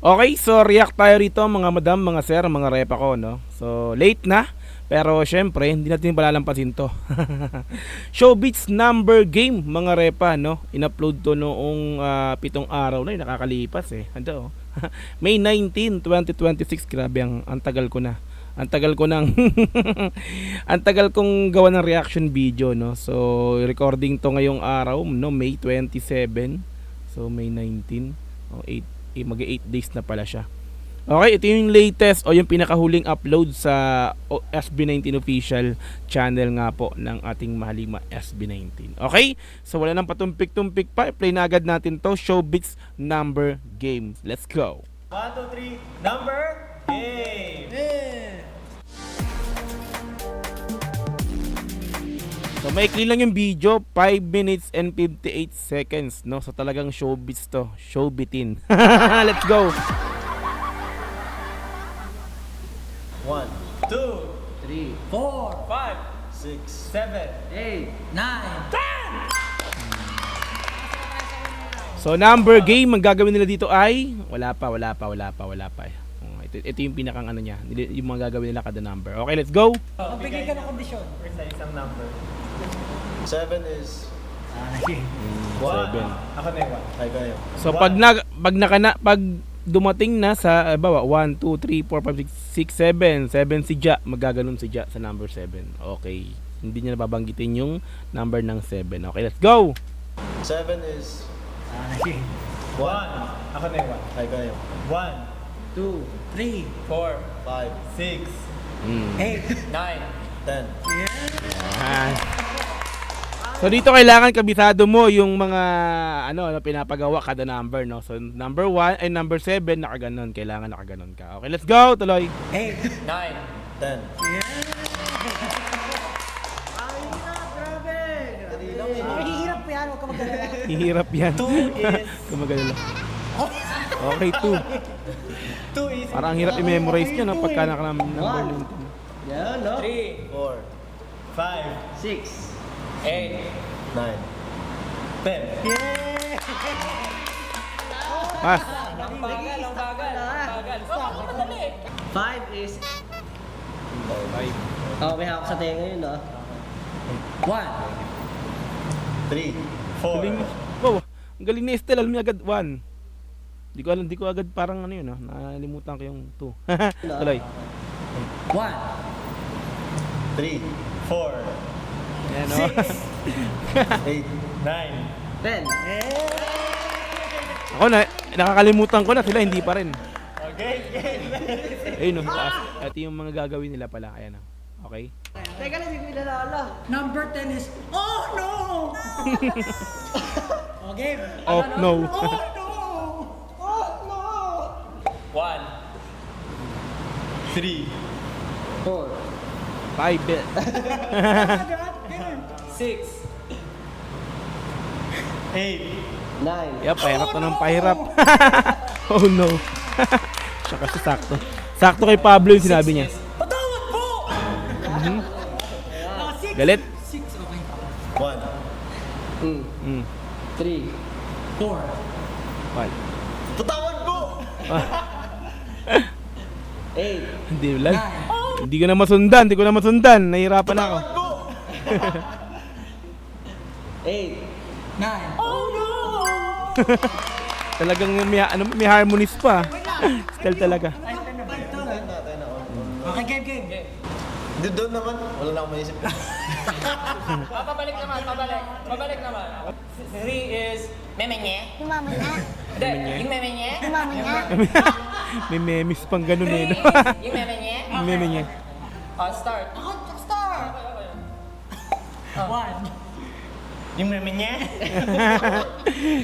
Okay, so react tayo rito mga madam, mga sir, mga repa ko, no? So, late na, pero syempre, hindi natin palalampasin to. Showbiz number game, mga repa, no? In-upload to noong 7 araw na, nakakalipas eh. Ano, May 19, 2026, grabe ang tagal ko na. Ang tagal ko nang ang tagal kong gawa ng reaction video, no? So, recording to ngayong araw, no? May 27. So, May 19, mag-8 days na pala siya. Okay, ito yung latest o yung pinakahuling upload sa SB19 official channel nga po ng ating mahalima SB19. Okay, so wala nang patumpik-tumpik pa, play na agad natin to, Showbiz number game. Let's go. 1, 2, 3, number game! So maikli lang yung video, 5 minutes and 58 seconds, no? So talagang showbiz to, showbitin. Let's go. 1, 2, 3, 4, 5, 6, 7, 8, 9, 10. So number game, ang gagawin nila dito ay wala pa. Ito yung pinakang ano niya, yung mga gagawin nila kada number. Okay, let's go. Magbigay ka ng kondisyon. First sa isang number. 7 is 1. Seven. Ako na yung 1. Ay, kayo. So pag dumating na sa bawa 1 2 3 4 5 6 7 si Ja, magaganon si Ja sa number 7. Okay. Hindi niya nababanggitin yung number ng 7. Okay, let's go. 7 is 1. Ako na yung 1. Ay, kayo. 1, 2, 3, 4, 5, 6, 8. 10. So dito kailangan kabisado mo yung mga ano pinapagawa kada number, no. So number 1 ay number 7 nakaganon, kailangan nakaganon ka. Okay, let's go, tuloy. 8. 9, 10. Mahihirap pa yan, huwag ka mag-alala. Hihirap yan. 2 is Kumagalala. Okay, 2. 2 is Parang ang hirap i-memorize niya, no, pagka number link. Yan, no? 3, 4, 5, 6. 8, 9, 10. Pass. Ang bagal. 5 is... Oh, may hawak sa tenga yun, no? 1. 3, 4, Galing. Wow, ang galing ni Estel, alam niya agad 1. Di ko agad parang ano yun, no? Nalimutan ko yung 2. Tuloy. 1. 3, 4, Ayan, no? 8, 9. 10. Ako na, nakakalimutan ko na sila, hindi pa rin. Okay. Ayun, no? At yung mga gagawin nila pala, ayan, no? Okay? Teka lang, hindi ko nalala. Number 10 is... Oh, no! Okay. Oh, no. Oh, no! Oh, no! 1, 3, 4. 5 bit. 6, 8, 9. Yep, pahirap to ng pahirap. Oh no. Siya kasi sakto. Sakto kay Pablo yung sinabi niya. patawad po! Galit? 6, okay. 1, 3, 4. Wal. patawad po! 8. Hindi lang. Hindi ko na masundan. Nahihirapan ako. Patawad po! 8. 9. Oh, no! Talagang may harmonies pa. Style talaga. Okay, game. Doon naman, wala na akong maisip. Pabalik naman. 3 is memenye. Yung mama niya. Hindi, yung memenye. Yung mama niya. May memes pang ganun 3 eh. is No? yung memenye. Meme niya. Start. Star. 1. Yung memenye?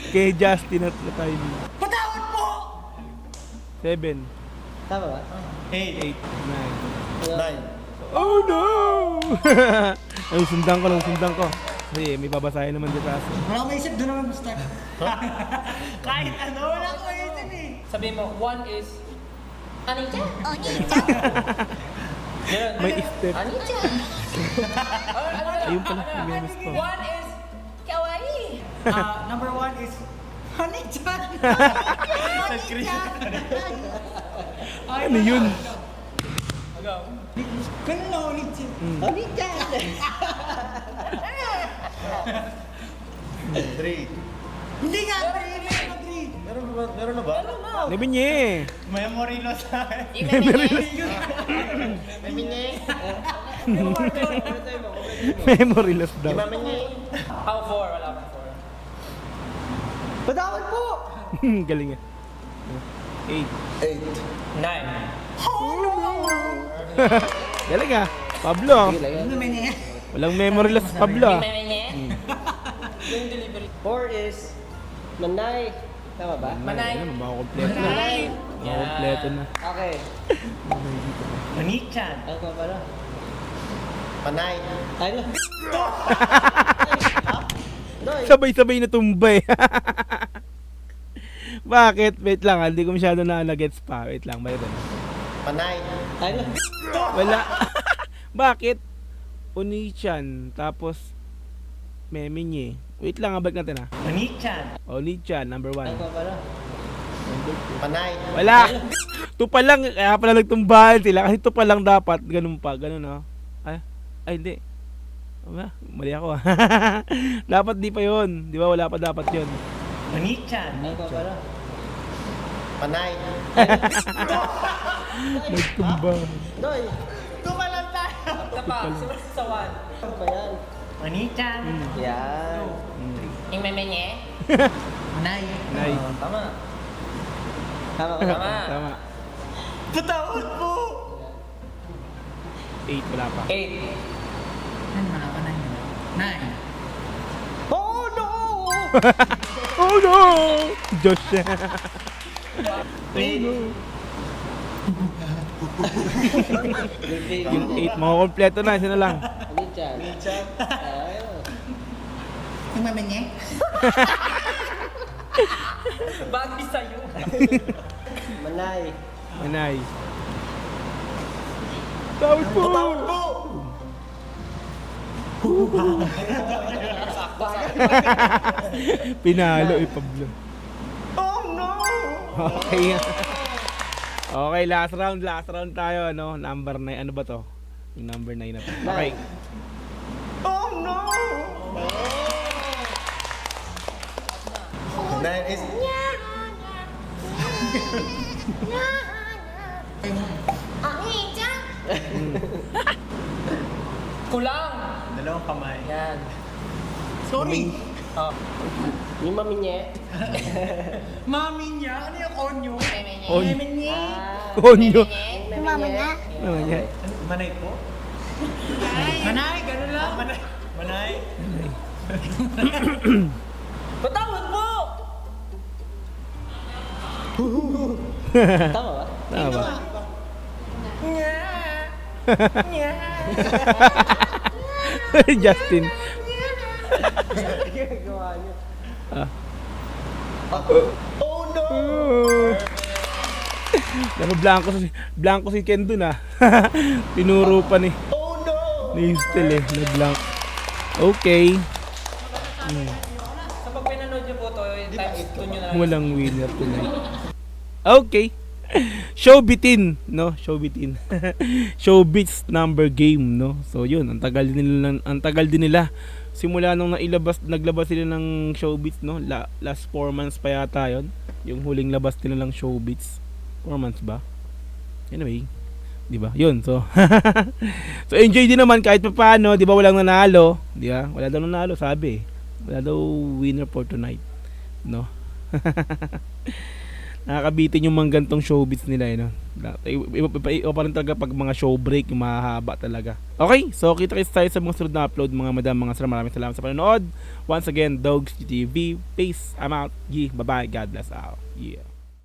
Kay Justin at na tayo. Patawad po! 7, Tama ba? 8, 8, 9. 9. Oh no! Ay, sundan ko. Kasi may babasahin naman dito taas. Wala akong maisip, doon naman start. Kahit ano, wala akong maisip eh. Sabihin mo, 1 is Anita. Oh, ninja. Ganun. May step. Anita. Ayun pala, may memes pa. 1 is kawaii. Number 1 is Honey-chan! Ano yun? Ganun na Honey-chan. Honey-chan! 3. Hindi nga, Madrid! Meron na ba? Nabinye. Memory loss tayo. Memenye. Memory loss daw. Memenye. How 4? Wala pang 4. Patawad po! Galing eh. 8. 8. 9. Galing ah. Pablo. Ano naman niya? Walang memory loss Pablo ah. Memenye. Yung delivery. 4 is Manay. Tama ba? Manay. Ayun, makakompleto na. Makakompleto na. Okay. Manichan. Ano pa pala? Panay. Ay, no. Doy. Sabay-sabay na tumbay. Bakit? Wait lang, hindi ko masyado na gets pa. Wait lang, mayroon. Panay. Ay, no. Wala. Bakit? Oni-chan, tapos Memenye. Wait lang, abag natin ah. Manichan. Oni-chan, number 1. Ano pa pala? Panay. Wala. Ito pa lang, kaya pala nagtumbahan sila. Kasi ito pa lang dapat, ganun pa, ganun oh. Ay hindi. Mali ako ah. Dapat di pa yun. Di ba wala pa dapat yun. Manichan. Ano pa pala? Panay. Nagtumba. Doy. Tumalan tayo! Ito pa. Sumunod sa 1. Ano ba yan? Manichan. Yan. Yung memenye. Manay. Nay. Tama. Tama ka. Tama. Tama. Patawad po! 8 wala pa. 8. Ano mga panay nila? 9. Oh, no! Oh no! Josh. Yung 8 makakompleto na, isa na lang. Ano dyan? Ayun. Yung mamenye? Bagay sa'yo. Manay. Manay. Tawad po! Pinalo eh, Pablo. Oh no! Okay. Okay, last round tayo, ano? Number 9, ano ba to? Yung number 9 na to. Okay. Oh no! 9 is... Kulang. Dalawang kamay. Yan. Sorry! Oh. Yung maminye. Mami niya? Ano yung konyo? Memenye. Memenye! Konyo. Memenye. Mamanya. Manay po? Manay, ganun lang. Manay. Patawad mo! Tama ba? Tama ba? Justin. Gawa niyo. Oh no! Pero blanco si Ken dun ah. Tinuro pa ni Oh no! Stel eh, na blank. Okay. So pag pinanood niyo po to, times 2 nyo na lang. Walang winner tonight. Okay. Showbitin, no? Showbitin. Showbits number game, no? So yun, ang tagal din nila. Simula nung naglabas sila ng Showbits, no? Last 4 months pa yata yun. Yung huling labas nila ng Showbits. 4 months ba? Anyway, 'di ba? Yun, so so enjoy din naman kahit paano, 'di ba? Walang nanalo, 'di ba? Wala daw nanalo, sabi. Wala daw winner for tonight, no? Nakakabitin yung mga gantong showbiz nila, no? Iba pa rin talaga pag mga show break, yung mahahaba talaga. Okay, so kita-kits tayo sa mga sunod na upload, mga madam, mga sir. Maraming salamat sa panonood. Once again, Dogs TV. Peace. I'm out. Yeah, bye-bye. God bless out. Yeah.